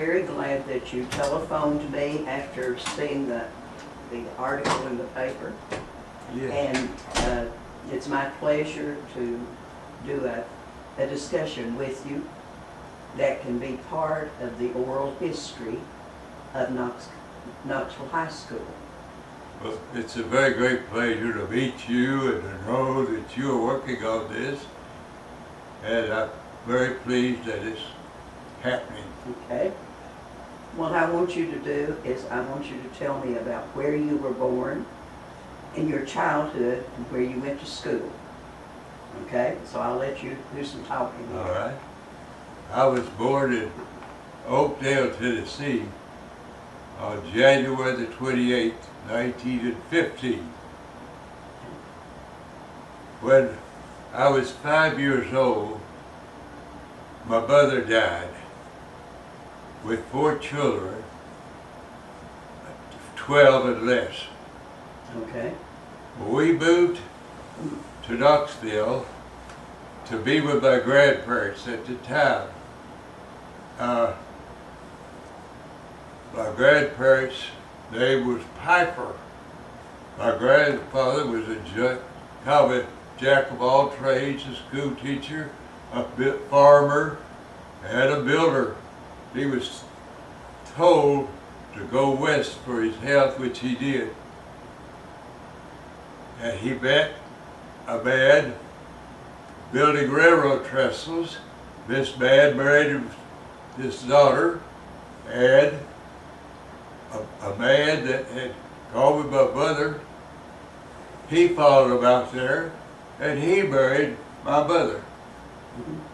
Very glad that you telephoned me after seeing the article in the paper. Yes. And it's my pleasure to do a discussion with you that can be part of the oral history of Knoxville High School. Well, it's a very great pleasure to meet you and to know that you are working on this. And I'm very pleased that it's happening. Okay? What I want you to do is I want you to tell me about where you were born in your childhood and where you went to school. Okay? So I'll let you do some talking here. All right. I was born in Oakdale, Tennessee on January the 28th, 1915. When I was 5 years old, my mother died with 4 children, 12 and less. Okay? We moved to Knoxville to be with my grandparents at the time. My grandparents' name was Piper. My grandfather was a common jack of all trades, a school teacher, a farmer, and a builder. He was told to go west for his health, which he did. And he met a man building railroad trestles. This man married his daughter, and a man that had called me my mother, he followed him out there, and he married my mother.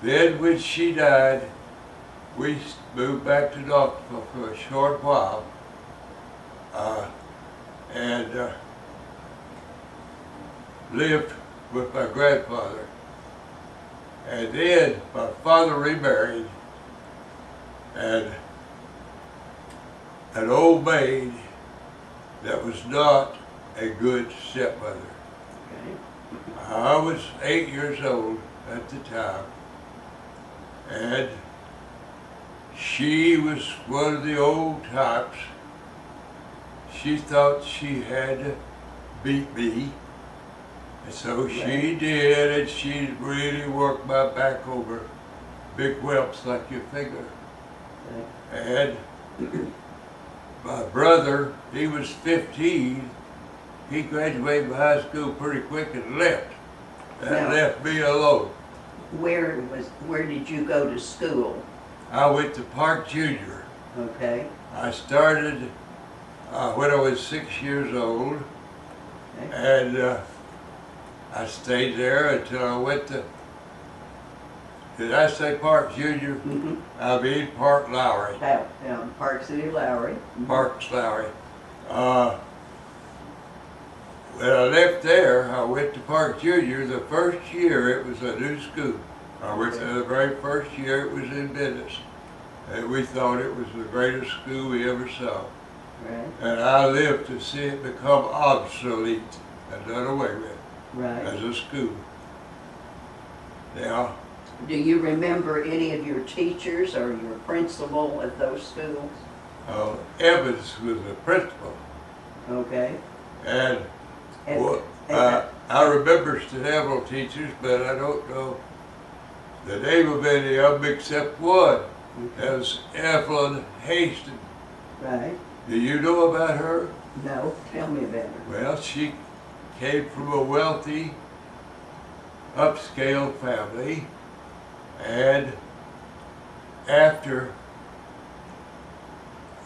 Then when she died, we moved back to Knoxville for a short while, and lived with my grandfather. And then my father remarried, and an old maid that was not a good stepmother. Okay. I was 8 years old at the time, and she was one of the old types. She thought she had to beat me, and so she did, and she really worked my back over big whelps like your finger. And my brother, he was 15, he graduated from high school pretty quick and left. And left me alone. Where did you go to school? I went to Park Junior. Okay. I started when I was 6 years old, Okay. and I stayed there until I went to, did I say Park Junior? Mm-hmm. I mean Park Lowry. Down Park City Lowry. Mm-hmm. Parks Lowry. When I left there, I went to Park Junior. The first year, it was a new school. I went there the very first year, it was in business. And we thought it was the greatest school we ever saw. Right. And I lived to see it become obsolete and done away with Right. as a school. Now, Do you remember any of your teachers or your principal at those schools? Evans was the principal. Okay. And And- well, and- I remember several teachers, but I don't know the name of any of them except one. That was Evelyn Hastings. Right. Do you know about her? No, tell me about her. Well, she came from a wealthy, upscale family, and after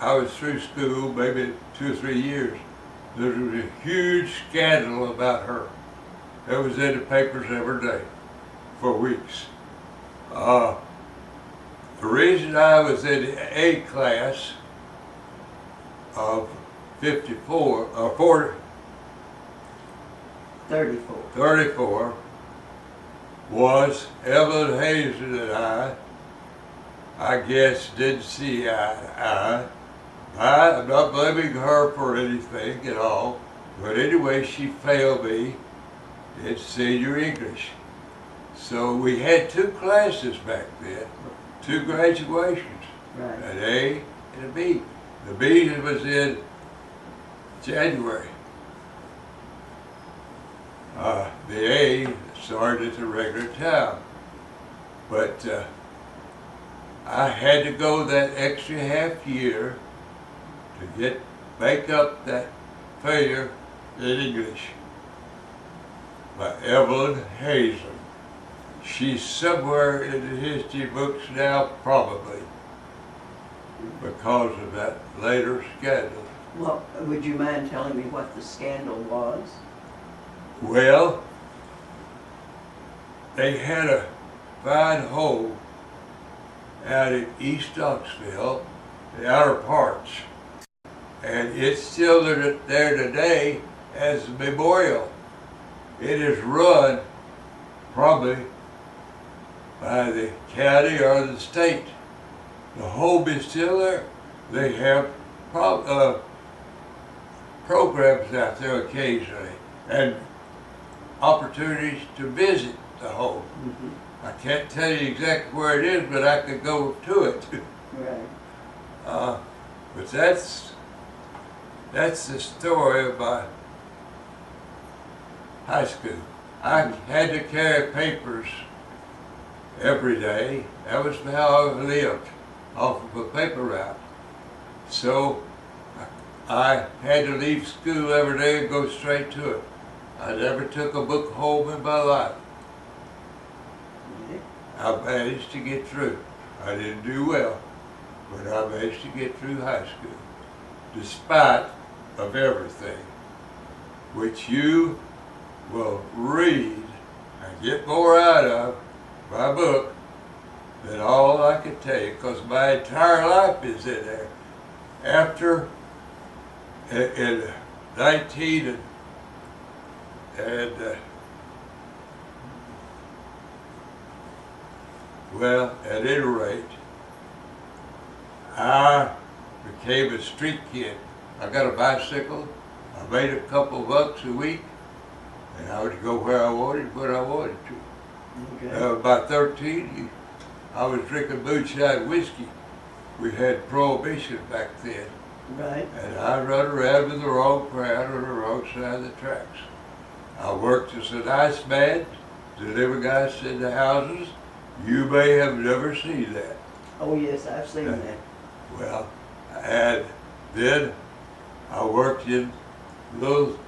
I was through school, maybe 2 or 3 years, there was a huge scandal about her. It was in the papers every day for weeks. The reason I was in the A class of 54, or 40, 34. 34 was Evelyn Hazen and I guess, didn't see eye to eye. I'm not blaming her for anything at all, but anyway, she failed me in senior English. So we had 2 classes back then, 2 graduations. Right. An A and a B. The B was in January. The A started at the regular time. But I had to go that extra half year to make up that failure in English by Evelyn Hazen. She's somewhere in the history books now, probably, because of that later scandal. Well, would you mind telling me what the scandal was? Well, they had a fine hole out in East Knoxville, the outer parts, and it's still there today as a memorial. It is run probably by the county or the state. The home is still there. They have programs out there occasionally and opportunities to visit the home. Mm-hmm. I can't tell you exactly where it is, but I could go to it. Right. But that's the story of my high school. I had to carry papers every day. That was how I lived, off of a paper route. So I had to leave school every day and go straight to it. I never took a book home in my life. I managed to get through. I didn't do well, but I managed to get through high school, despite of everything, which you will read and get more out of my book than all I could tell you, because my entire life is in there. After, in 19 well, at any rate, I became a street kid. I got a bicycle. I made a couple bucks a week, and I would go where I wanted, when I wanted to. Okay. By 13, I was drinking moonshine whiskey. We had prohibition back then. Right. And I run around with the wrong crowd on the wrong side of the tracks. I worked as an iceman, delivering ice in the houses. You may have never seen that. Oh yes, I've seen that. Well, and then I worked in little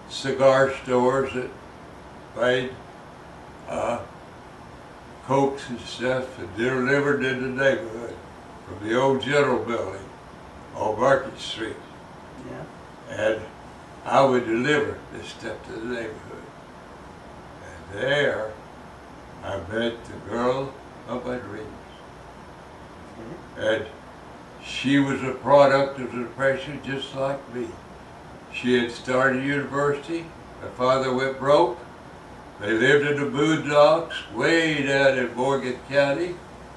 cigar stores that made cokes and stuff and delivered in the neighborhood from the old General Building on Market Street. Yeah. And I would deliver this stuff to the neighborhood. And there I met the girl of my dreams. Okay. And she was a product of the Depression just like me. She had started university. Her father went broke. They lived in the boondocks way down in Morgan County.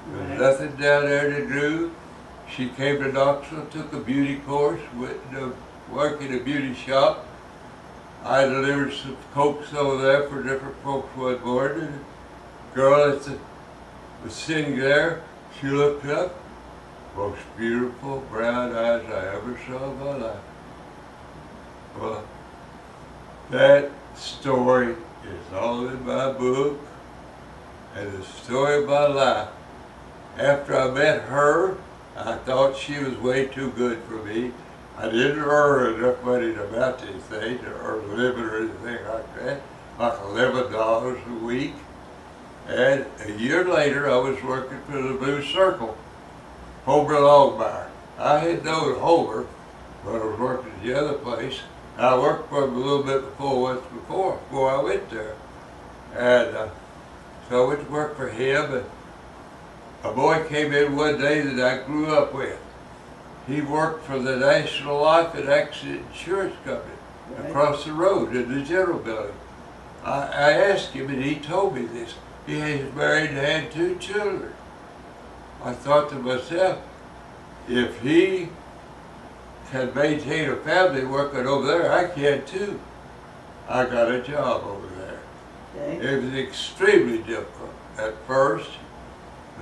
There was nothing down there to do. She came to Knoxville, took a beauty course, went to work in a beauty shop. I delivered some cokes over there for different folks one morning. And the girl that was sitting there, she looked up, most beautiful brown eyes I ever saw in my life. Well, that story is all in my book, and the story of my life. After I met her, I thought she was way too good for me. I didn't earn enough money to amount to anything, to earn a living or anything like that, like $11 a week. And a year later, I was working for the Blue Circle, Homer Longmire. I had known Homer when I was working at the other place. I worked for him a little bit before I went there. And so I went to work for him, and a boy came in one day that I grew up with. He worked for the National Life and Accident Insurance Company across the road in the General Building. I asked him, and he told me this. He was married and had 2 children. I thought to myself, if he can maintain a family working over there, I can too. I got a job over there. Okay. It was extremely difficult at first.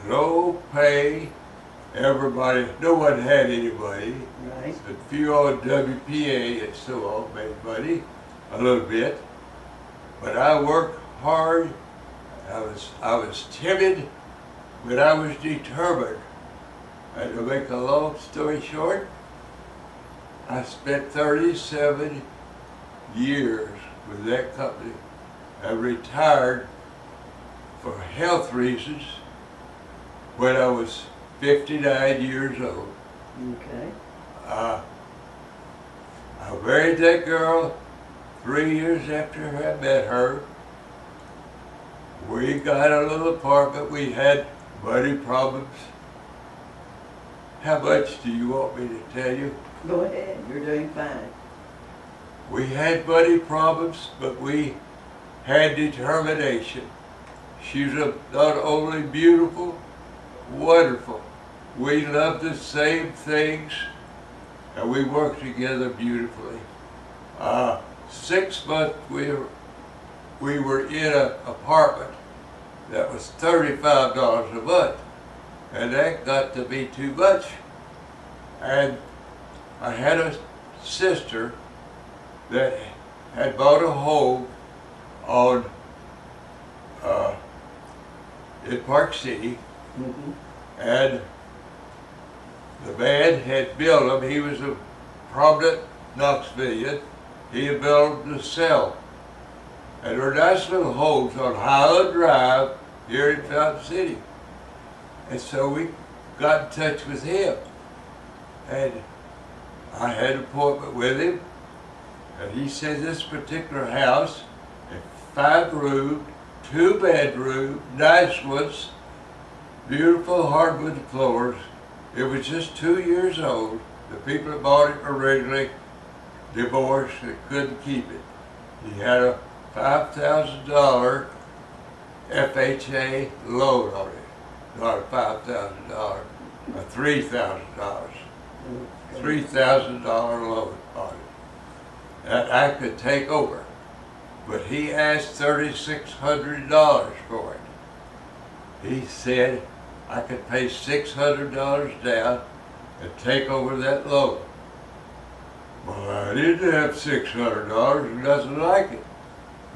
Low pay, everybody, no one had anybody. Right. A few on WPA and so on made money, a little bit. But I worked hard. I was timid, but I was determined. And to make a long story short, I spent 37 years with that company. I retired for health reasons when I was 59 years old. Okay. I married that girl 3 years after I met her. We got a little apartment. We had money problems. How much do you want me to tell you? Go ahead, you're doing fine. We had money problems, but we had determination. She's not only beautiful, wonderful. We love the same things, and we work together beautifully. 6 months we were in an apartment that was $35 a month, and that got to be too much. And I had a sister that had bought a home on in Park City, and the man had built them. He was a prominent Knoxvillian. He had built them to sell. And they're nice little homes on Highland Drive here in Fountain City. And so we got in touch with him. And I had an appointment with him. And he said this particular house, a 5-room, 2-bedroom, nice ones, beautiful hardwood floors. It was just 2 years old. The people that bought it originally divorced and couldn't keep it. He had a $5,000 FHA loan on it. Not a $5,000, a $3,000. $3,000 loan on it. That I could take over. But he asked $3,600 for it. He said I could pay $600 down and take over that loan. Well, I didn't have $600 and nothing like it.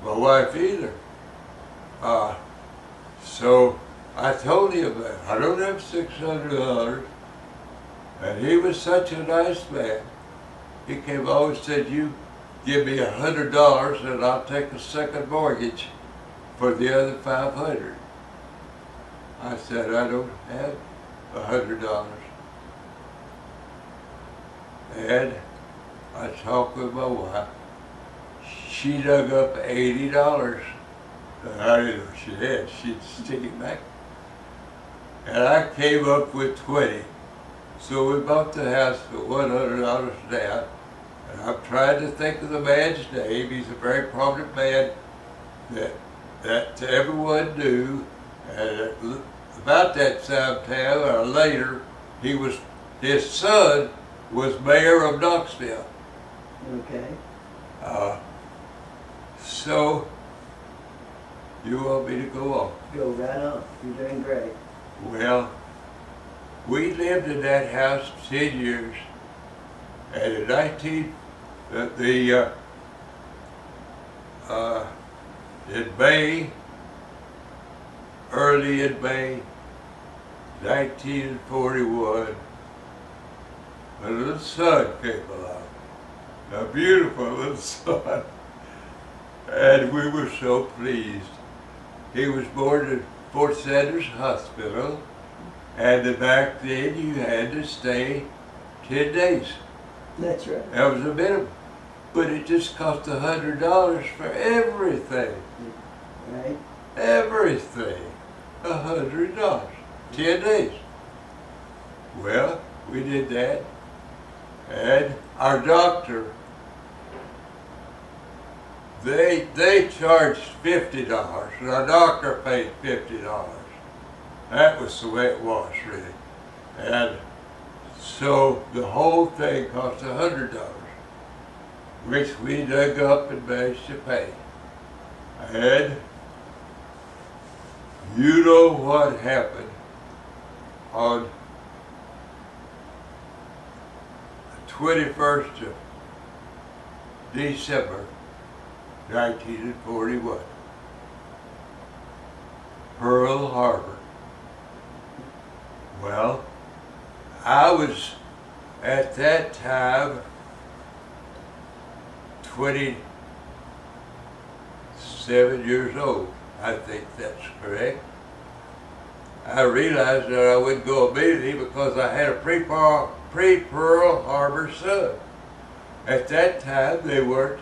My wife either. So I told him that I don't have $600, and he was such a nice man. He came over and said, "You give me $100 and I'll take a second mortgage for the other $500. I said, "I don't have $100. And I talked with my wife. She dug up $80. I didn't know she had. She'd stick it back. And I came up with 20. So we bought the house for $100 down. And I'm trying to think of the man's name. He's a very prominent man that everyone knew. And about that time or later, his son was mayor of Knoxville. Okay. So, you want me to go on? Go right on. You're doing great. Well, we lived in that house 10 years, and in early in May 1941, a little son came along, a beautiful little son, and we were so pleased. He was born at Fort Sanders Hospital, and back then you had to stay 10 days. That's right. That was a minimum. But it just cost $100 for everything. Right. Everything. $100. 10 days. Well, we did that. And our doctor, they charged $50, and our doctor paid $50. That was the way it was, really. And so the whole thing cost $100, which we dug up and managed to pay. And you know what happened on 21st of December, 1941. Pearl Harbor. Well, I was at that time 27 years old. I think that's correct. I realized that I wouldn't go immediately because I had a pre-Pearl Harbor son. At that time, they weren't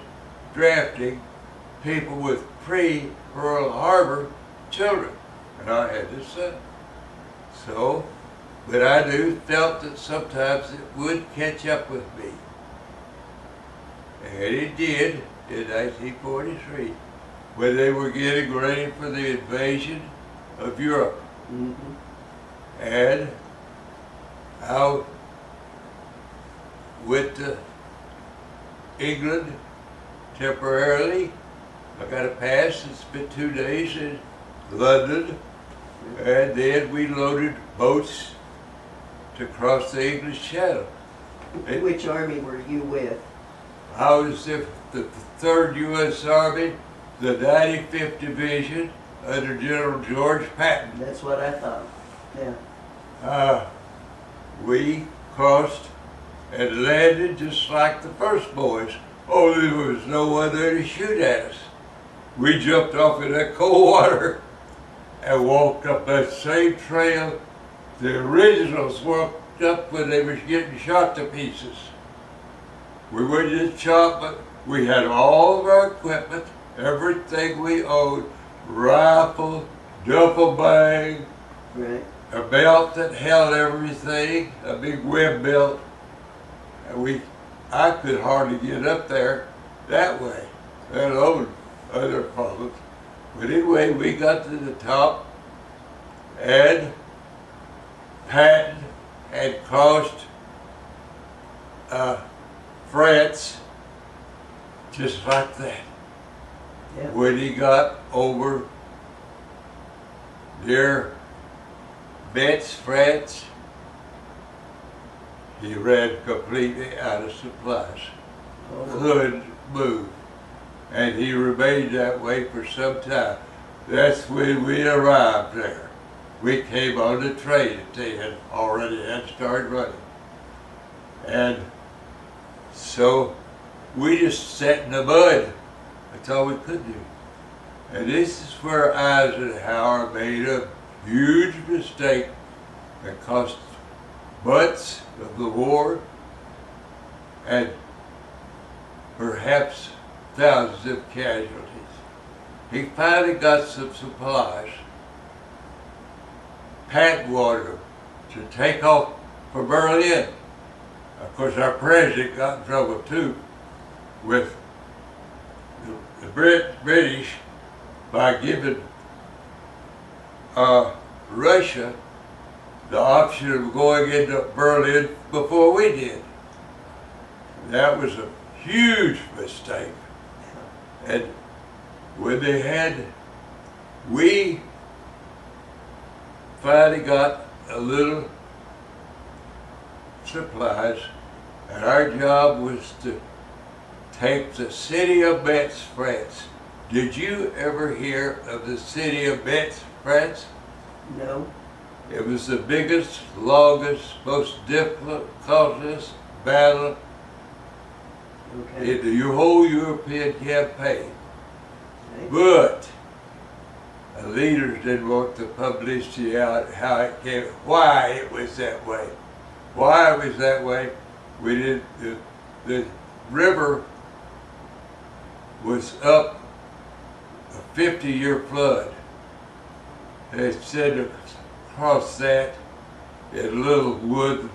drafting people with pre-Pearl Harbor children, and I had this son. So, but I felt that sometimes it would catch up with me. And it did in 1943, when they were getting ready for the invasion of Europe. Mm-hmm. And I went to England temporarily. I got a pass and spent 2 days in London, and then we loaded boats to cross the English Channel. Which army were you with? I was the 3rd U.S. Army, the 95th Division, under General George Patton. That's what I thought, yeah. We crossed and landed just like the first boys, only there was no one there to shoot at us. We jumped off in that cold water and walked up that same trail the originals walked up when they was getting shot to pieces. We weren't just shot, but we had all of our equipment, everything we owned, rifle, duffel bag, Right. a belt that held everything, a big web belt. And I could hardly get up there that way, let alone other problems. But anyway, we got to the top, and Patton had crossed France just like that. Yeah. When he got over near Metz, France, he ran completely out of supplies. Oh. Couldn't move. And he remained that way for some time. That's when we arrived there. We came on the train that they had already had started running. And so we just sat in the mud. That's all we could do. And this is where Eisenhower made a huge mistake that cost months of the war and perhaps thousands of casualties. He finally got some supplies. Patton wanted him to take off for Berlin. Of course, our president got in trouble too with the British by giving Russia the option of going into Berlin before we did. That was a huge mistake. And when we finally got a little supplies, and our job was to take the city of Metz, France. Did you ever hear of the city of Metz, France? No. It was the biggest, longest, most difficult, costliest battle Okay. in the whole European campaign. Okay. But the leaders didn't want the publicity out how it came, why it was that way. Why it was that way, we didn't, the river was up a 50-year flood. They said to cross that in little wooden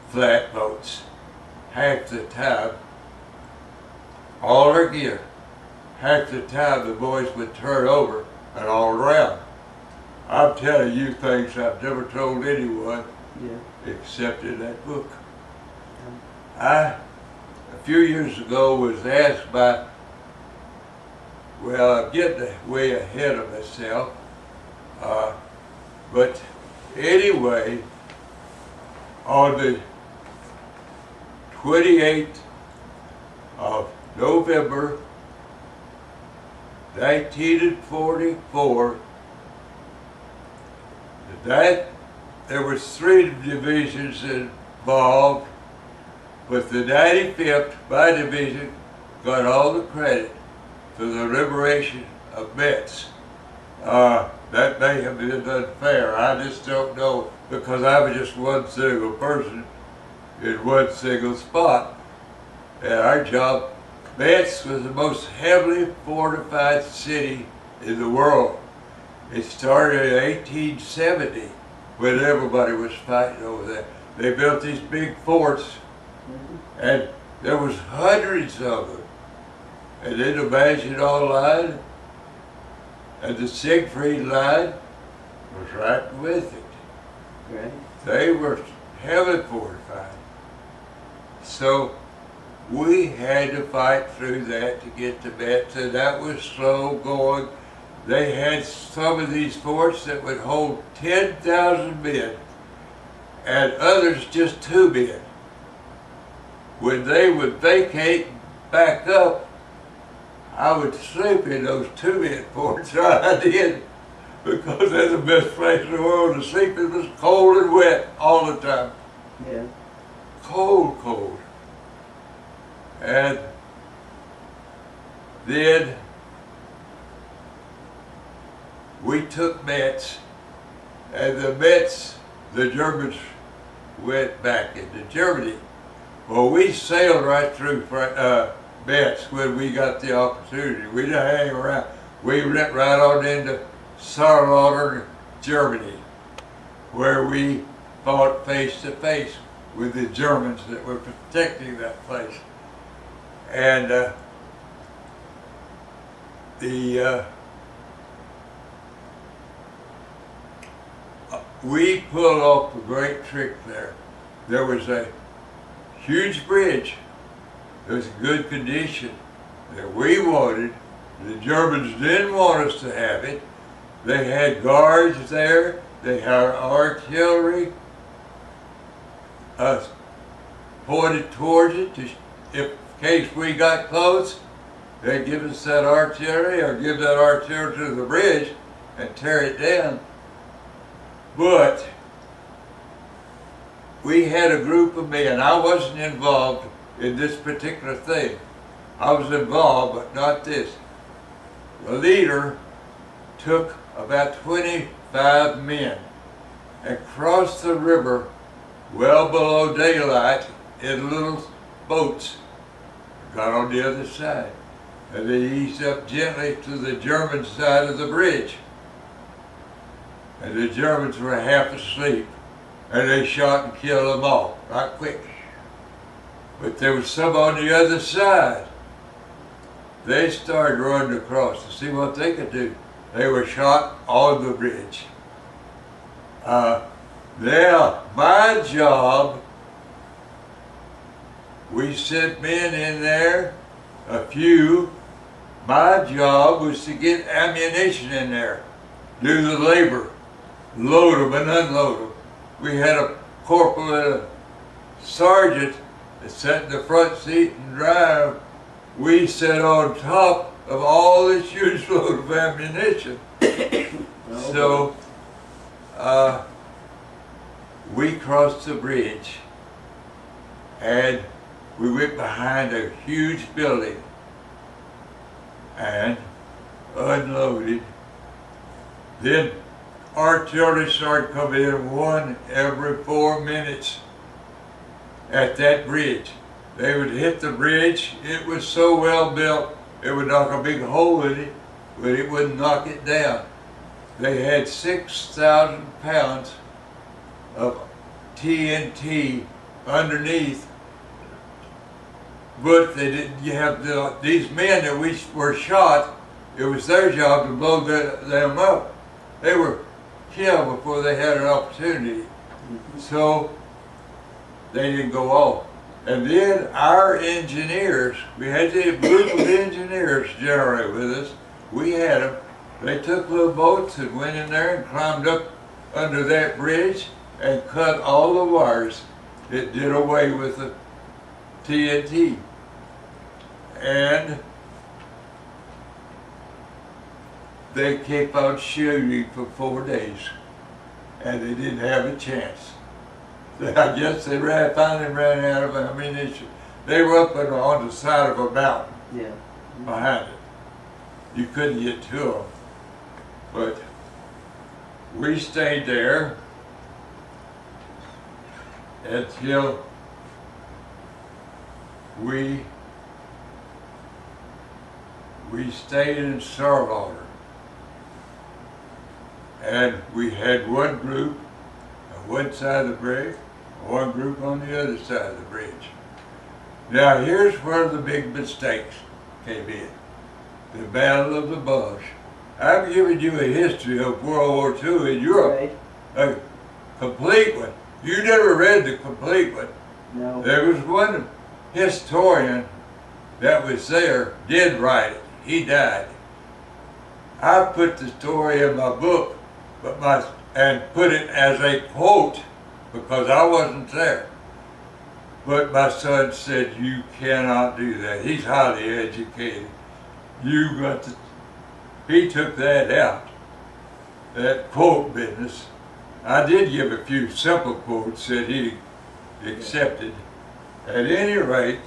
flatboats. Half the time, all our gear, half the time the boys would turn over and all around. I'm telling you things I've never told anyone Yeah. except in that book. A few years ago, was asked by, well, I'm getting way ahead of myself, but anyway, on the 28th of November 1944. That there was 3 divisions involved, but the 95th, my division, got all the credit for the liberation of Metz. That may have been unfair. I just don't know, because I was just one single person in one single spot. And our job, Metz was the most heavily fortified city in the world. It started in 1870 when everybody was fighting over there. They built these big forts, and there was hundreds of them. And then the Maginot Line and the Siegfried Line was right with it. Right. They were heavily fortified. So we had to fight through that to get to Metz, and that was slow going. They had some of these forts that would hold 10,000 men, and others just 2 men. When they would vacate and back up, I would sleep in those 2-man forts. I did, because that's the best place in the world to sleep. It was cold and wet all the time. Yeah. Cold, cold. And then we took Metz, and the Germans went back into Germany. Well, we sailed right through Metz when we got the opportunity. We didn't hang around. We went right on into Saarland, Germany, where we fought face to face with the Germans that were protecting that place. And we pulled off a great trick there. There was a huge bridge. It was in good condition that we wanted. The Germans didn't want us to have it. They had guards there. They had artillery pointed towards it. In case we got close, they'd give us that artillery, or give that artillery to the bridge and tear it down. But we had a group of men. I wasn't involved in this particular thing. I was involved, but not this. The leader took about 25 men and crossed the river well below daylight in little boats. Got on the other side. And they eased up gently to the German side of the bridge. And the Germans were half asleep. And they shot and killed them all, right quick. But there was some on the other side. They started running across to see what they could do. They were shot on the bridge. Now, my job, we sent men in there, a few. My job was to get ammunition in there, do the labor, load them and unload them. We had a corporal and a sergeant that sat in the front seat and drive. We sat on top of all this huge load of ammunition. So we crossed the bridge, and we went behind a huge building and unloaded. Then artillery started coming in, one every 4 minutes at that bridge. They would hit the bridge. It was so well built, it would knock a big hole in it, but it wouldn't knock it down. They had 6,000 pounds of TNT underneath, but they didn't. You have these men that we were shot. It was their job to blow them up. They were killed before they had an opportunity, so they didn't go off. And then our engineers, we had a group of engineers generally with us. We had them. They took little boats and went in there and climbed up under that bridge and cut all the wires. It did away with the TNT. And they kept on shooting for 4 days, and they didn't have a chance. I guess they finally ran out of ammunition. They were up on the side of a mountain Yeah. behind it. You couldn't get to them. But we stayed there until we stayed in Starwater. And we had one group on one side of the bridge, one group on the other side of the bridge. Now here's where the big mistakes came in. The Battle of the Bulge. I'm giving you a history of World War II in Europe. Right. A complete one. You never read the complete one. No. There was one historian that was there, did write it. He died. I put the story in my book, and put it as a quote because I wasn't there. But my son said, "You cannot do that." He's highly educated. You got to. He took that out, that quote business. I did give a few simple quotes that he accepted. At any rate,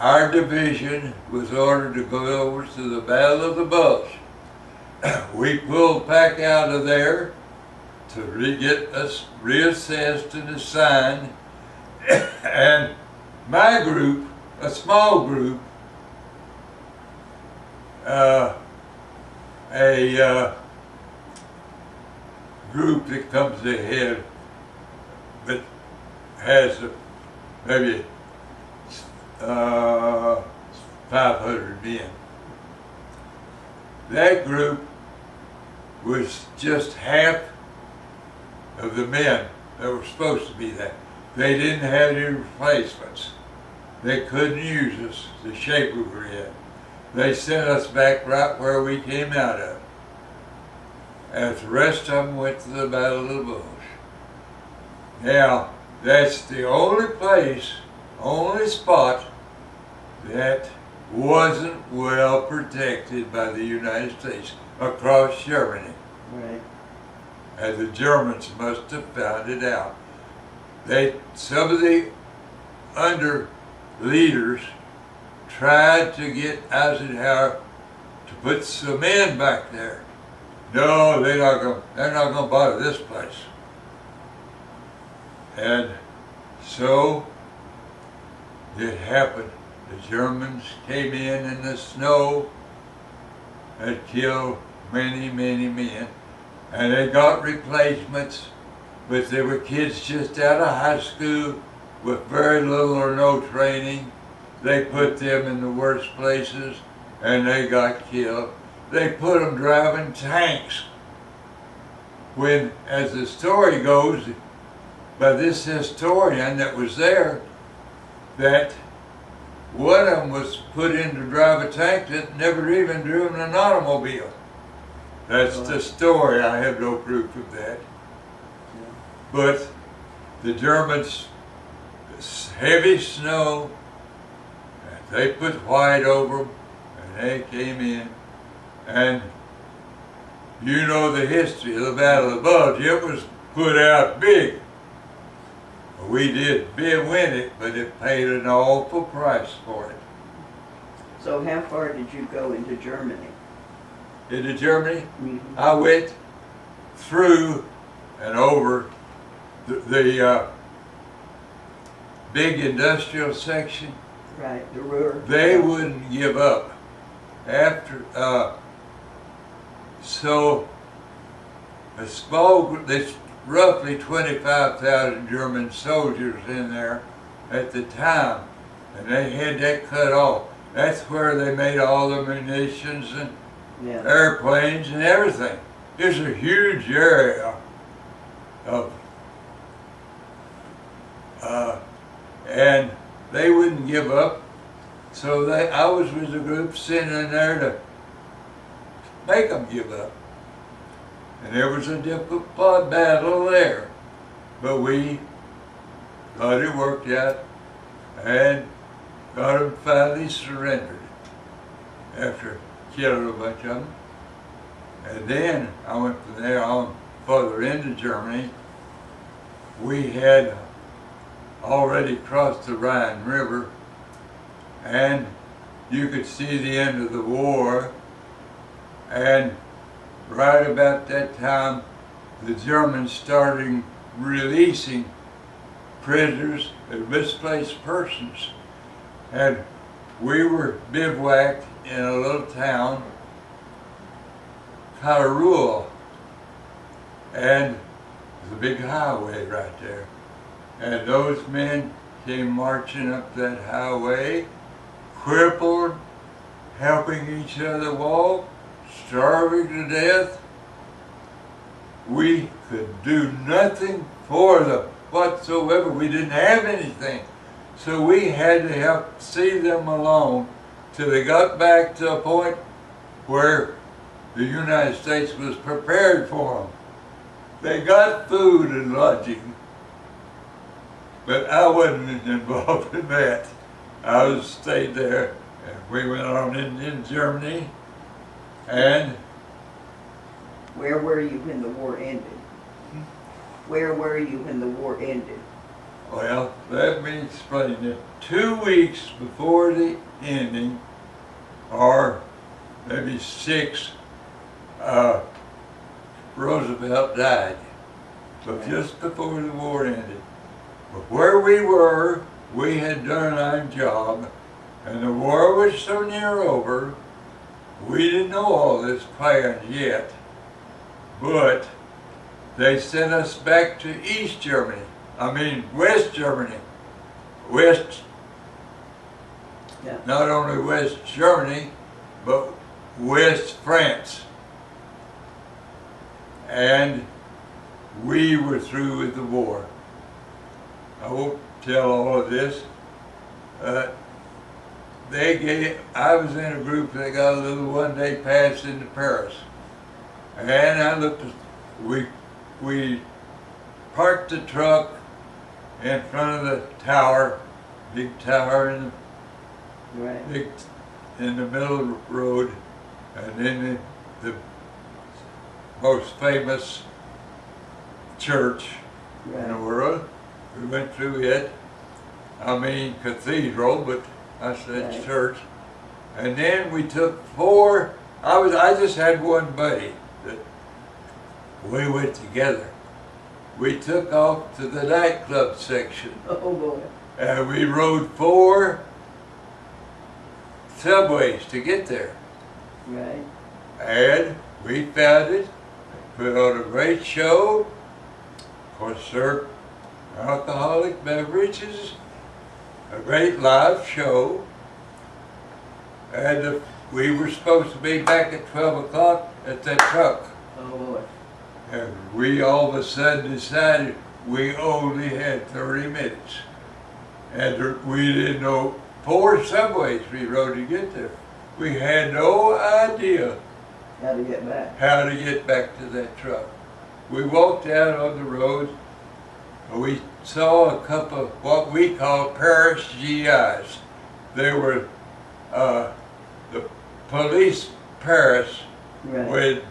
our division was ordered to go over to the Battle of the Bulge. We pulled back out of there to get us reassessed and assigned. And my group, a small group, group that comes ahead that has maybe 500 men. That group was just half of the men that were supposed to be there. They didn't have any replacements. They couldn't use us the shape we were in. They sent us back right where we came out of. And the rest of them went to the Battle of the Bulge. Now, that's the only place, only spot that wasn't well protected by the United States across Germany. Right. And the Germans must have found it out. Some of the under leaders tried to get Eisenhower to put some men back there. No, they're not going to bother this place. And so it happened. The Germans came in the snow and killed many, many men. And they got replacements, but they were kids just out of high school with very little or no training. They put them in the worst places and they got killed. They put them driving tanks. When, as the story goes, by this historian that was there, that one of them was put in to drive a tank that never even driven an automobile. That's the story. I have no proof of that. But the Germans, heavy snow, they put white over them, and they came in. And you know the history of the Battle of the Bulge. It was put out big. We did win it, but it paid an awful price for it. So how far did you go into Germany? Into Germany, Mm-hmm. I went through and over the big industrial section. Right, the Ruhr. They wouldn't give up. After, so a small group, there's roughly 25,000 German soldiers in there at the time, and they had that cut off. That's where they made all the munitions and airplanes and everything. It's a huge area of, and they wouldn't give up. So I was with a group sent in there to make them give up. And there was a difficult battle there. But we But it worked out, and got them finally surrendered after killing a bunch of them. And then I went from there on further into Germany. We had already crossed the Rhine River, and you could see the end of the war. And right about that time, the Germans started releasing prisoners and misplaced persons. And we were bivouacked in a little town, kind of rural, and there's a big highway right there. And those men came marching up that highway, crippled, helping each other walk, starving to death. We could do nothing for them whatsoever. We didn't have anything. So we had to help see them along till they got back to a point where the United States was prepared for them. They got food and lodging, but I wasn't involved in that. I stayed there, and we went on in Germany. And Where were you when the war ended? Where were you when the war ended? well, let me explain it. 2 weeks before the ending, or maybe 6, Roosevelt died. But just before the war ended. But where we were, we had done our job, and the war was so near over, we didn't know all this plans yet. But they sent us back to East Germany. West Germany. West, Yeah. not only West Germany, but West France. And we were through with the war. I won't tell all of this. I was in a group that got a little one-day pass into Paris. And I looked at, we parked the truck in front of the tower, big tower in the middle of the road, and then the most famous church in the world. We went through it. Cathedral, but I said church. And then we took 4. I just had one buddy that we went together. We took off to the nightclub section. Oh boy. And we rode 4 subways to get there. Right. And we found it, put on a great show, of course served alcoholic beverages, a great live show, and we were supposed to be back at 12 o'clock at that truck. Oh boy. And we all of a sudden decided we only had 30 minutes. And we didn't know 4 subways we rode to get there. We had no idea How to get back. how to get back to that truck. We walked out on the road, and we saw a couple of what we call Paris GIs. They were the police Paris Right. when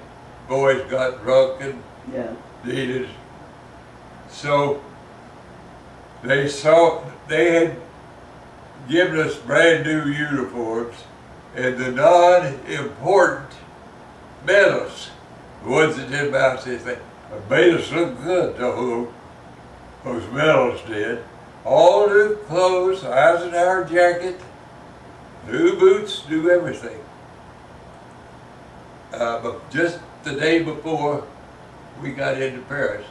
boys got drunk and Yeah. needed. So they had given us brand new uniforms and the non-important medals, the ones that didn't amount to anything, made us look good, though those medals did. All new clothes, Eisenhower jacket, new boots, new everything. But just the day before we got into Paris,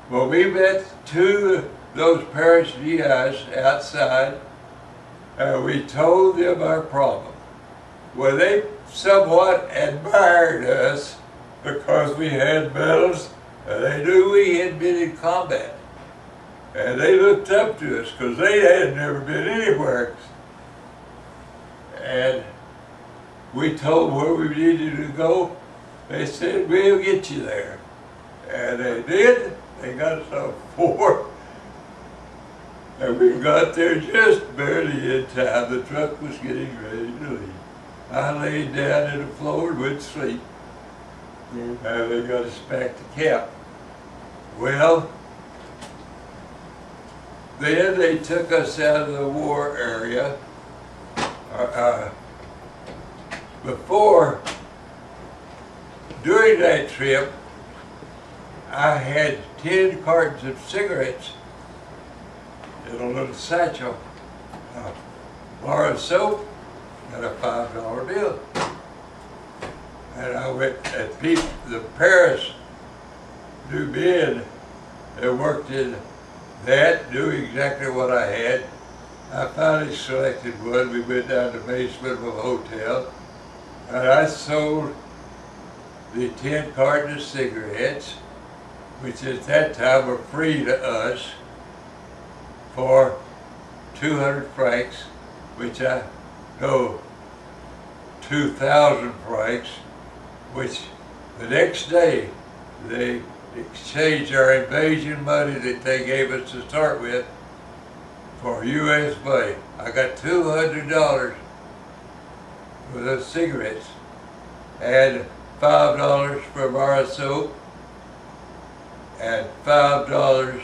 well, we met 2 of those Paris GIs outside, and we told them our problem. Well, they somewhat admired us because we had medals, and they knew we had been in combat. And they looked up to us because they had never been anywhere. And we told them where we needed to go. They said, we'll get you there. And they did. They got us on 4 And we got there just barely in time. The truck was getting ready to leave. I laid down on the floor and went to sleep. Yeah. And they got us back to camp. Well, then they took us out of the war area. During that trip, I had 10 cartons of cigarettes in a little satchel, a bar of soap, and a $5 bill. And I went, and the Paris new men that worked in that knew exactly what I had. I finally selected one. We went down to the basement of a hotel, and I sold the 10 cartons of cigarettes, which at that time were free to us, for 200 francs, which I know 2,000 francs, which the next day they exchanged our invasion money that they gave us to start with for U.S. money. I got $200 for those cigarettes and $5 for a bar of soap and $20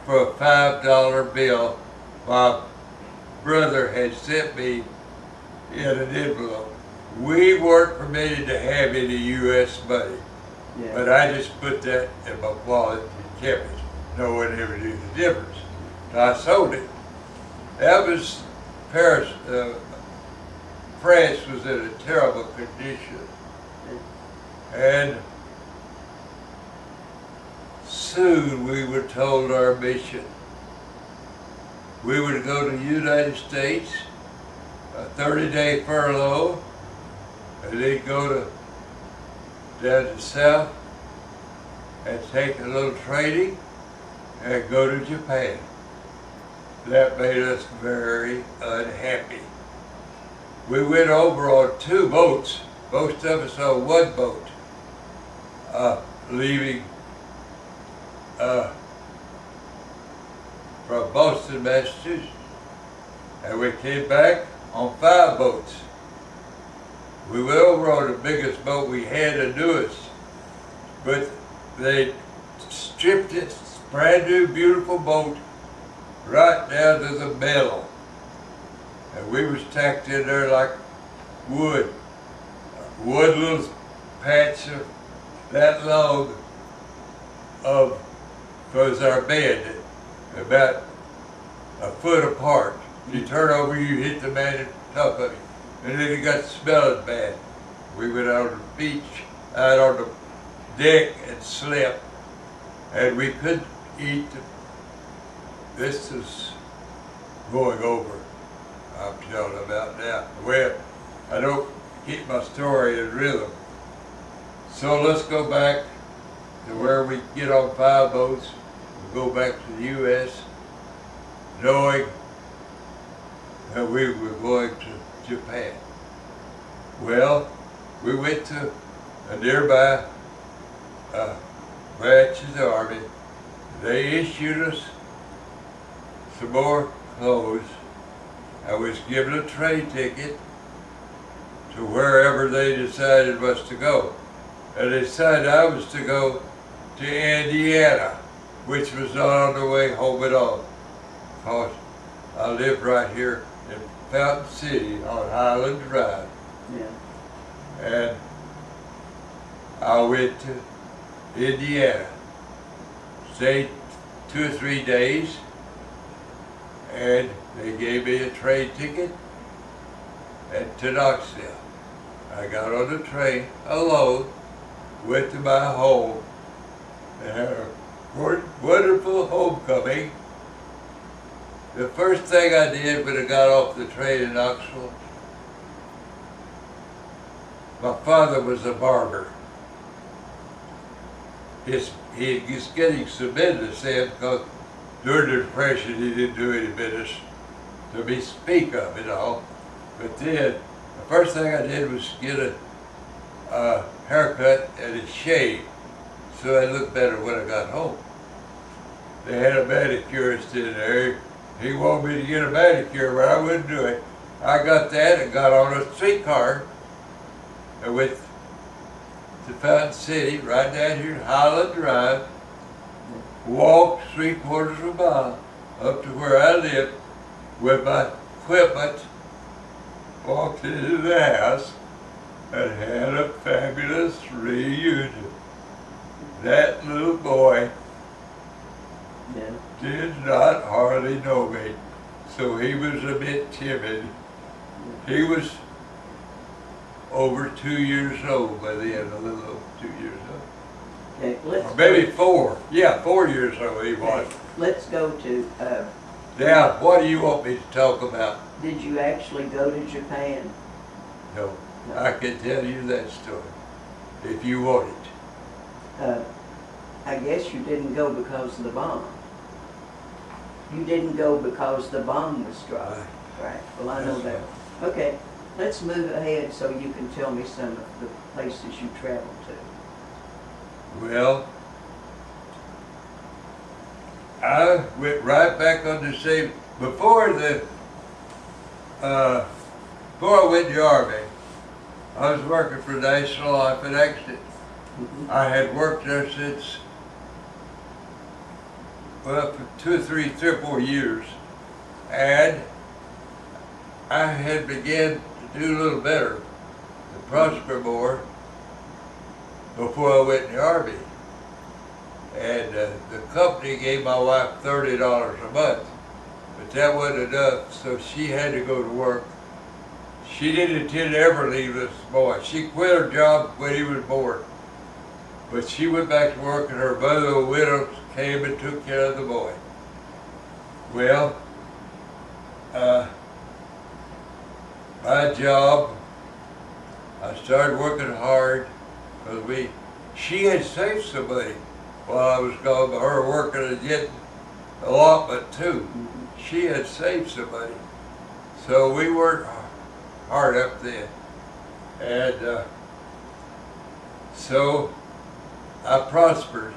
for a $5 bill my brother had sent me in an envelope. We weren't permitted to have any U.S. money, Yeah. but I just put that in my wallet and kept it. No one ever knew the difference. So I sold it. That was Paris. France was in a terrible condition, and soon we were told our mission. We were to go to the United States, a 30-day furlough, and then go down to south and take a little training and go to Japan. That made us very unhappy. We went over on 2 boats, most of us on 1 boat, leaving from Boston, Massachusetts, and we came back on 5 boats. We went over on the biggest boat we had, the newest, but they stripped it, brand new, beautiful boat, right down to the metal. And we was tacked in there like wood. One little patch of that long was our bed, about a foot apart. You turn over, you hit the man at the top of it. And then it got smelling bad. We went out on the beach, out on the deck and slept. And we couldn't eat. This is going over, I'm telling about now. Well, I don't keep my story in rhythm. So let's go back to where we get on 5 boats. We'll go back to the U.S. knowing that we were going to Japan. Well, we went to a nearby branch of the Army. They issued us some more clothes. I was given a train ticket to wherever they decided was to go. And they decided I was to go to Indiana, which was not on the way home at all, because I live right here in Fountain City on Highland Drive. Yeah. And I went to Indiana, stayed 2 or 3 days, and they gave me a train ticket to Knoxville. I got on the train alone, went to my home, and had a wonderful homecoming. The first thing I did when I got off the train in Knoxville, my father was a barber. He was getting some business in because during the Depression he didn't do any business to be speak of it all. But then the first thing I did was get a haircut and a shave so I looked better when I got home. they had a manicurist in there. He wanted me to get a manicure, but I wouldn't do it. I got that and got on a streetcar and went to Fountain City, right down here, Highland Drive, walked 3/4 of a mile up to where I lived with my equipment, walked into the house, and had a fabulous reunion. That little boy Yeah. did not hardly know me, so he was a bit timid. He was over 2 years old by the end, a little over 2 years old. Okay, let's Or maybe 4. Yeah, 4 years old he was. let's go to, Now, what do you want me to talk about? did you actually go to Japan? No, I can tell you that story if you want it. I guess you didn't go because of the bomb. You didn't go because the bomb was dropped. Right, well, I know that. Okay, let's move ahead so you can tell me some of the places you traveled to. Well, I went right back on the same, before I went to the Army, I was working for National Life and Accident. I had worked there since, well, for 2 or 3 or 4 years, and I had began to do a little better, to prosper more, before I went in the Army. And the company gave my wife $30 a month, but that wasn't enough, so she had to go to work. She didn't intend to ever leave this boy. She quit her job when he was born. But she went back to work, and her mother, a widow, came and took care of the boy. Well, my job, I started working hard, because she had saved some money while I was gone, by her working and getting allotment too. She had saved some money. So we worked hard up then. And so I prospered.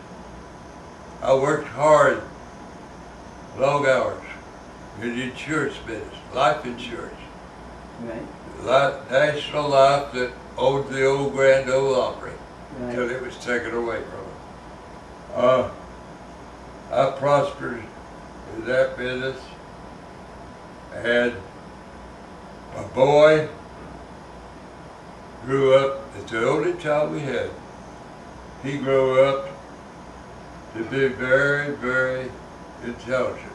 I worked hard, long hours, in the insurance business, life insurance. Right. National Life that owned the old Grand Ole Opry until Right. it was taken away from them. I prospered in that business, and my boy grew up, it's the only child we had. He grew up to be very, very intelligent.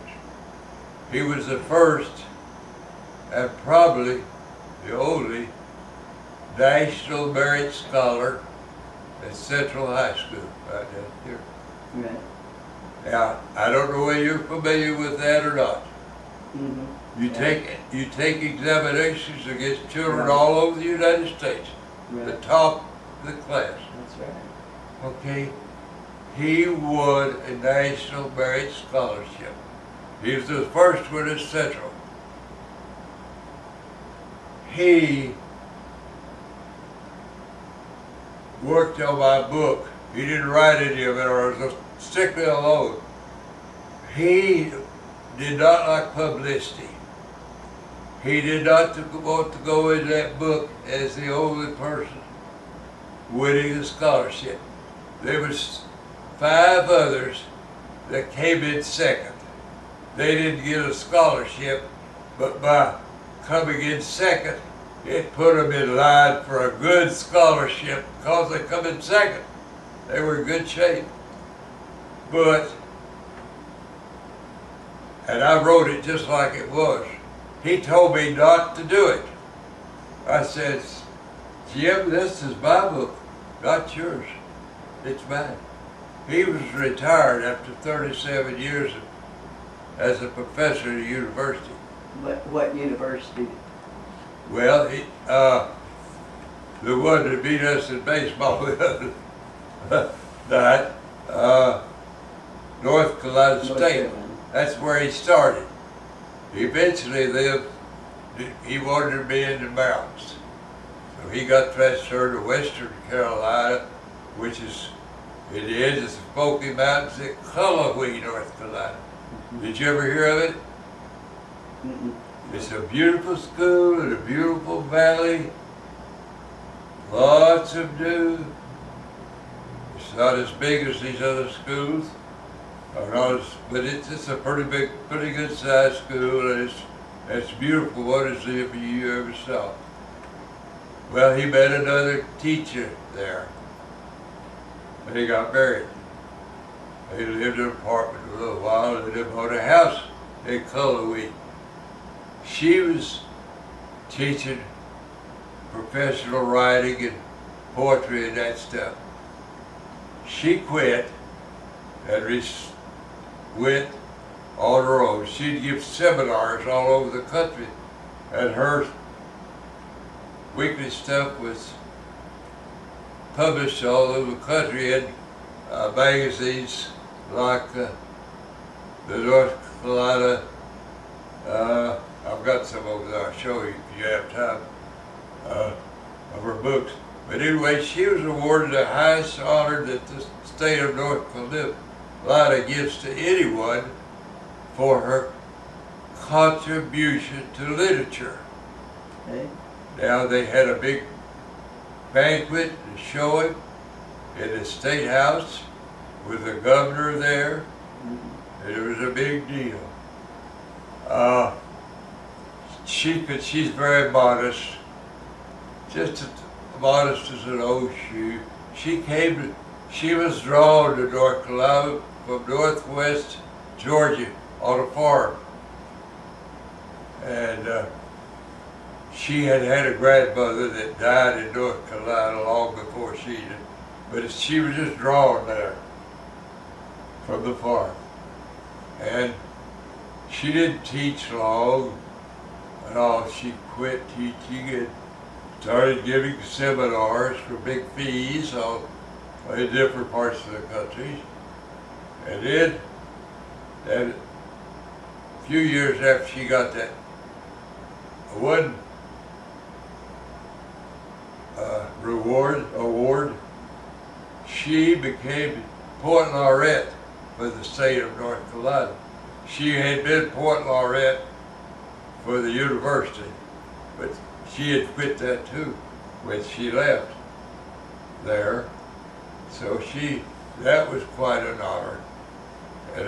He was the first and probably the only National Merit Scholar at Central High School, right down here. Right. Now, I don't know whether you're familiar with that or not. Mm-hmm. You take examinations against children all over the United States, the Right. top of the class. That's right. Okay, he won a National Merit Scholarship. He was the first one at Central. He worked on my book. He didn't write any of it, or it was strictly alone. He did not like publicity. He did not want to go in that book as the only person winning a scholarship. There was 5 others that came in second. They didn't get a scholarship, but by coming in second, it put them in line for a good scholarship because they come in second. They were in good shape. And I wrote it just like it was. He told me not to do it. I said, Jim, this is my book, not yours. It's mine. He was retired after 37 years as a professor at a university. What university? Well, the one that beat us in baseball died, North Carolina State. That's where he started. Eventually, he wanted to be in the mountains. So he got transferred to Western Carolina, which is It is. It's the Smoky Mountains at Cullowhee, North Carolina. Did you ever hear of it? Mm-mm. It's a beautiful school in a beautiful valley. Lots of dew. It's not as big as these other schools. Or not as, but it's a pretty big, pretty good sized school, and it's beautiful. What is it you ever saw? Well, he met another teacher there, and he got married. They lived in an apartment for a little while, and they bought a house in Cullowhee. She was teaching professional writing and poetry and that stuff. She quit and went on her own. She'd give seminars all over the country, and her weekly stuff was published all over the country in magazines like the North Carolina. I've got some over there. I'll show you if you have time of her books. But anyway, she was awarded the highest honor that the state of North Carolina gives to anyone for her contribution to literature. Okay. Now they had a big banquet and showing in the State House with the governor there. Mm-hmm. And it was a big deal. She's very modest, just as modest as an old shoe. She was drawn to North Carolina from northwest Georgia on a farm. And she had a grandmother that died in North Carolina long before she did. But she was just drawn there from the farm. And she didn't teach long and all. She quit teaching and started giving seminars for big fees in different parts of the country. And then, a few years after she got that one award, she became Poet Laureate for the state of North Carolina. She had been Poet Laureate for the university, but she had quit that too when she left there. So that was quite an honor. And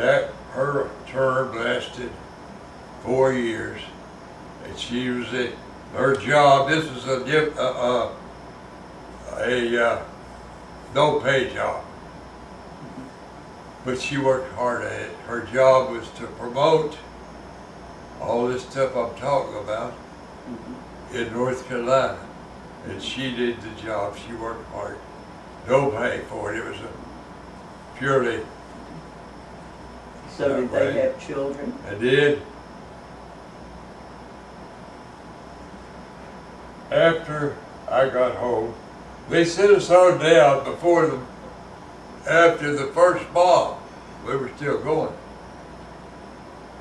her term lasted 4 years. And she was her job, this was a no-pay job. But she worked hard at it. Her job was to promote all this stuff I'm talking about in North Carolina. And she did the job. She worked hard. No pay for it. It was a purely. So did they have children? I did. After I got home, they sent us on down after the first bomb. We were still going.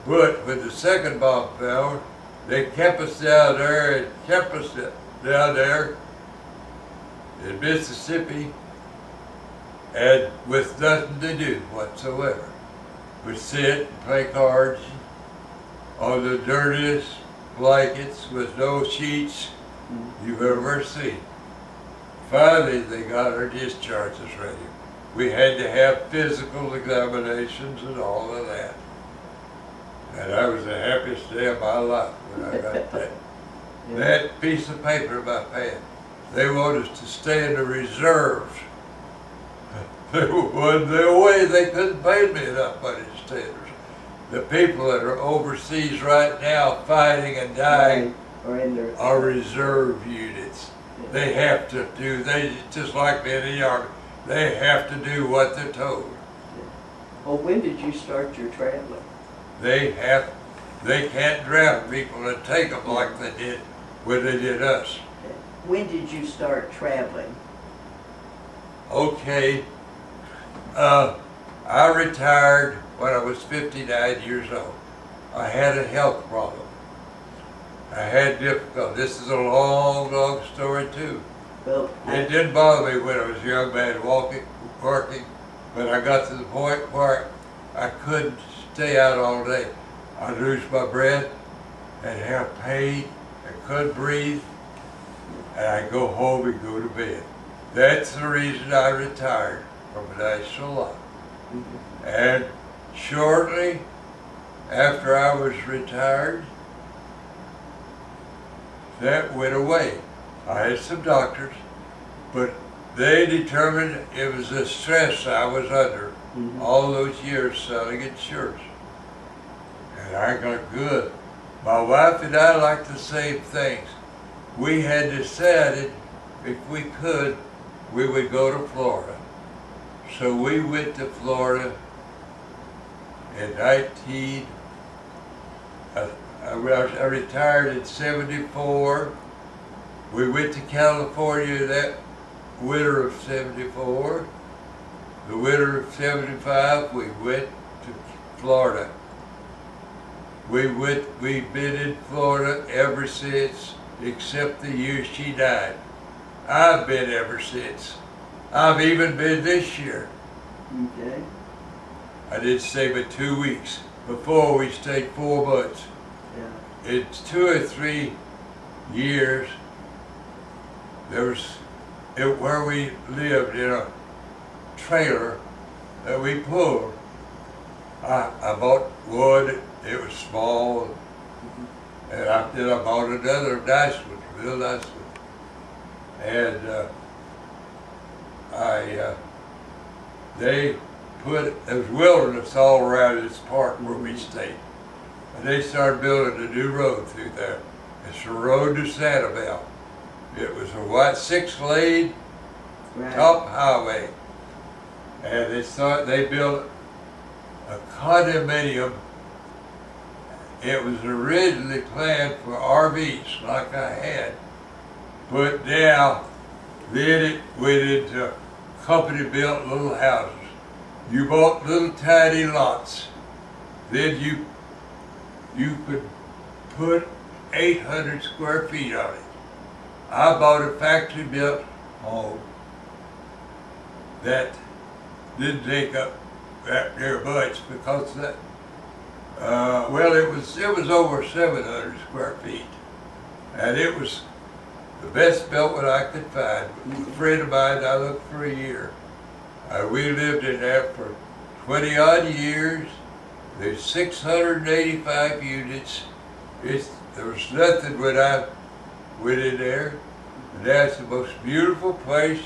But when the second bomb fell, they kept us down there in Mississippi, and with nothing to do whatsoever. We sit and play cards on the dirtiest blankets with no sheets you've ever seen. Finally, they got our discharges ready. We had to have physical examinations and all of that. And that was the happiest day of my life when I got that piece of paper in my hand. They wanted us to stay in the reserves. There wasn't no way they couldn't pay me enough money to stay in the reserves. The people that are overseas right now fighting and dying are reserve units. They have to do, just like in the Army, they have to do what they're told. Well, when did you start your traveling? They can't drown people and take them like they did when they did us. When did you start traveling? Okay, I retired when I was 59 years old. I had a health problem. I had difficulty. This is a long, long story too. Well, It didn't bother me when I was a young man working, but I got to the point where I couldn't stay out all day. I'd lose my breath and have pain. I couldn't breathe, and I'd go home and go to bed. That's the reason I retired from the National Line. And shortly after I was retired, that went away. I had some doctors, but they determined it was the stress I was under all those years selling insurance. And I got good. My wife and I like the same things. We had decided if we could, we would go to Florida. So we went to Florida in I retired in 74. We went to California that winter of 74. The winter of 75, we went to Florida. We've been in Florida ever since, except the year she died. I've been ever since. I've even been this year. Okay. I did stay but 2 weeks. Before we stayed 4 months. Yeah. It's 2 or 3 years. There was where we lived in a trailer that we pulled. I bought wood. It was small, and then I bought another nice one, real nice one. And there was wilderness all around this park where we stayed. And they started building a new road through there. It's the road to Sanibel. It was a white 6-lane top highway. And they built a condominium. It was originally planned for RVs like I had. But now, then it went into company-built little houses. You bought little tiny lots. Then you could put 800 square feet on it. I bought a factory-built home that didn't take up that near much because that, it was over 700 square feet. And it was the best built one I could find. A friend of mine, I looked for a year. We lived in there for 20 odd years. There's 685 units. There was nothing when I went in there. And that's the most beautiful place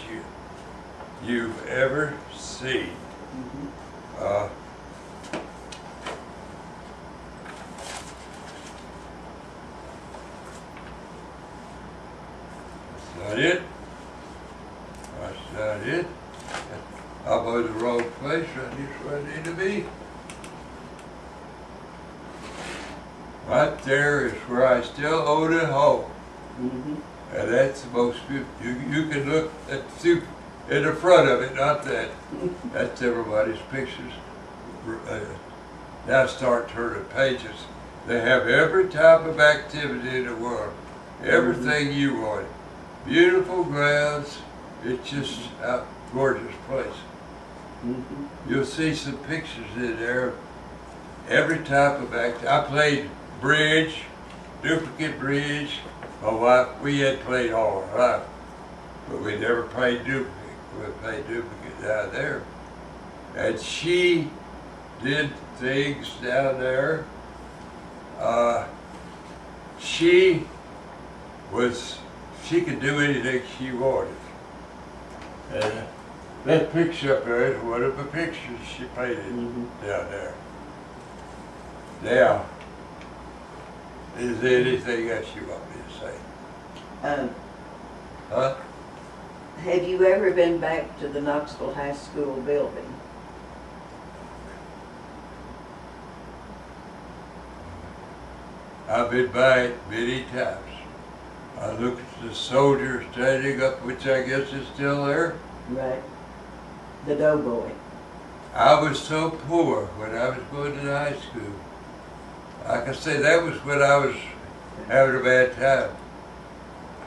you've ever seen. That's not it. That's not it. I'm in the wrong place. Right here's where I need to be. Right there is where I still own a home. And that's the most beautiful. You can look at in the front of it, not that. That's everybody's pictures. Now start turning pages. They have every type of activity in the world. Everything you want. Beautiful grounds. It's just a gorgeous place. You'll see some pictures in there. Every type of activity. I played bridge, duplicate bridge. My wife, we had played all our life, but we never played duplicate. We played duplicate down there. And she did things down there. She could do anything she wanted. And that picture up there is one of the pictures she painted down there. Now, is there anything else you want me to say? Huh? Have you ever been back to the Knoxville High School building? I've been by many times. I looked at the soldier standing up, which I guess is still there. Right. The doughboy. I was so poor when I was going to high school. I can say that was when I was having a bad time.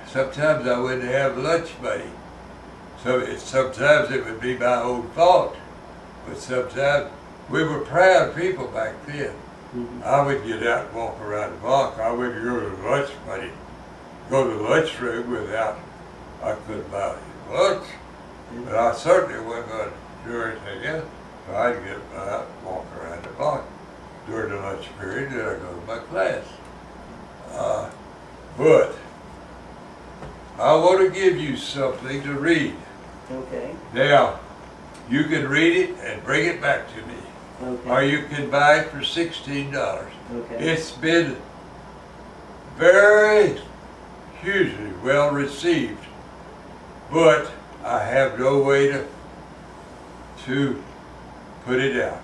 Sometimes I wouldn't have lunch money. So sometimes it would be my own fault. But sometimes we were proud people back then. Mhm. I would get out and walk around the block. I wouldn't go to lunch money, go to the lunchroom without, I couldn't buy any lunch. But I certainly wasn't going to do anything else. So I'd get out and walk around the block during the lunch period, then I'd go to my class. But I want to give you something to read. Okay, Now, you can read it and bring it back to me. Or okay, you can buy it for $16. okay. It's been very hugely well received, but I have no way to put it out.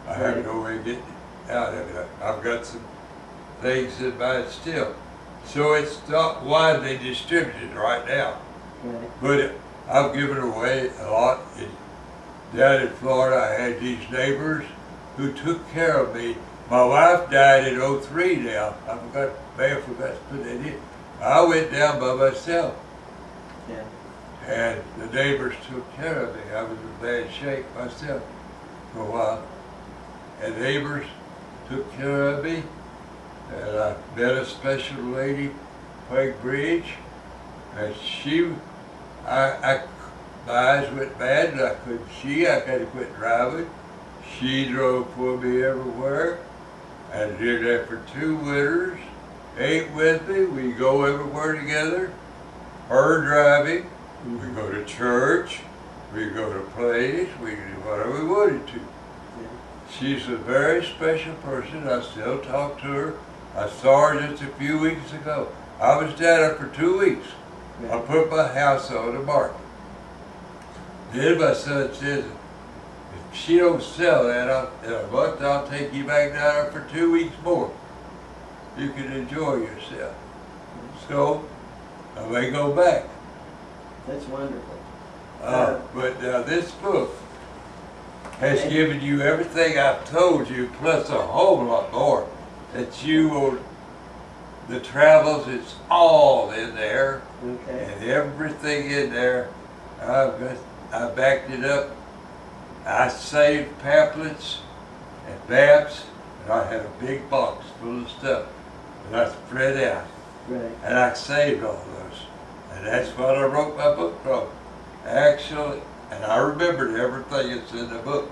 I have Right. no way of getting it out of it. I've got some things in mind still. So it's not widely distributed right now, Right. but I've given away a lot. Down in Florida, I had these neighbors who took care of me. My wife died in '03 now. I may have forgot to put that in. I went down by myself, Yeah. and the neighbors took care of me. I was in bad shape myself for a while. And neighbors took care of me, and I met a special lady, Peg Bridge, and my eyes went bad and I couldn't see. I had to quit driving. She drove for me everywhere. I did that for 2 winters. Ate with me. We go everywhere together. Her driving. We go to church. We go to plays. We do whatever we wanted to. Yeah. She's a very special person. I still talk to her. I saw her just a few weeks ago. I was down there for 2 weeks. I Right. put my house on the market. Then my son says, if she don't sell that in a month, I'll take you back down there for 2 weeks more. You can enjoy yourself. So I may go back. That's wonderful. But this book has Okay. given you everything I've told you, plus a whole lot more that you will, the travels, it's all in there. Okay. And everything in there, I backed it up. I saved pamphlets and maps, and I had a big box full of stuff that I spread out, Right. and I saved all those. And that's what I wrote my book from. Actually, and I remembered everything that's in the book.